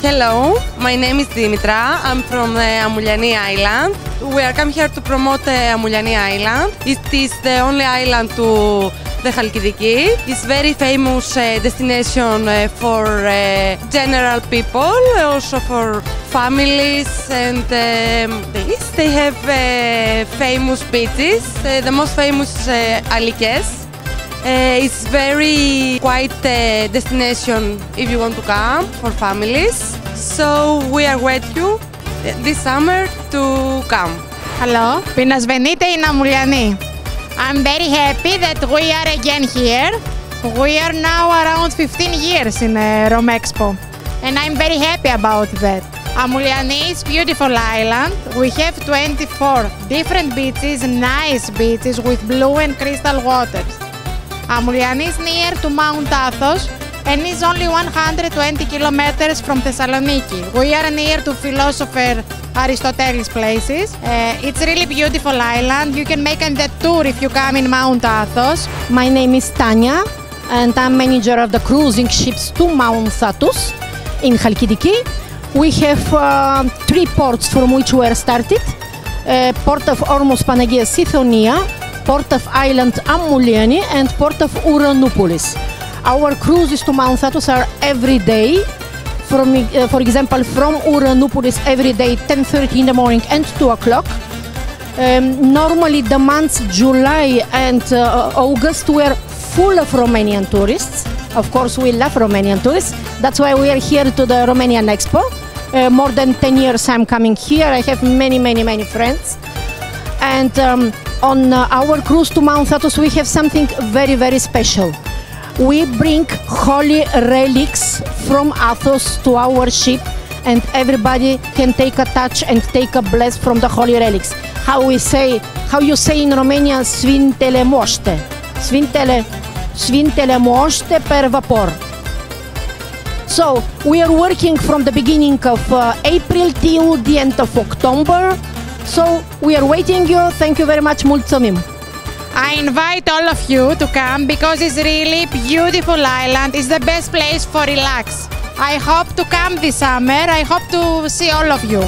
Hello, my name is Dimitra. I'm from Amouliani Island. We are come here to promote Amouliani Island. It is the only island to the Chalkidiki. It's very famous destination for general people, also for families, and they have famous beaches. The most famous is Alikes. It's very quite destination if you want to come for families. So we are waiting you this summer to come. Hello, Pinasvenite in Amouliani. I'm very happy that we are again here. We are now around 15 years in Romexpo, and I'm very happy about that. Amouliani is a beautiful island. We have 24 different beaches, nice beaches with blue and crystal waters. Amouliani is near to Mount Athos and is only 120 kilometers from Thessaloniki. We are near to philosopher Aristoteles places. It's really beautiful island. You can make the tour if you come in Mount Athos. My name is Tanya and I'm manager of the cruising ships to Mount Athos in Chalkidiki. We have 3 ports from which we are started. Port of Ormos Panagia Sithonia, Port of Island Amouliani and Port of Uranoupolis. Our cruises to Mount Athos are every day. For example, from Uranoupolis every day 10:30 in the morning and 2 o'clock. Normally the months July and August were full of Romanian tourists. Of course we love Romanian tourists. That's why we are here to the Romanian Expo. More than 10 years I'm coming here. I have many friends. And on our cruise to Mount Athos we have something very special. We bring holy relics from Athos to our ship and everybody can take a touch and take a bless from the holy relics. How you say in Romania, Sfintele Moște. Sfintele Moște per vapor. So we are working from the beginning of April till the end of October. So we are waiting you. Thank you very much. Mulțumim. I invite all of you to come because it's really beautiful island. It's the best place for relax. I hope to come this summer. I hope to see all of you.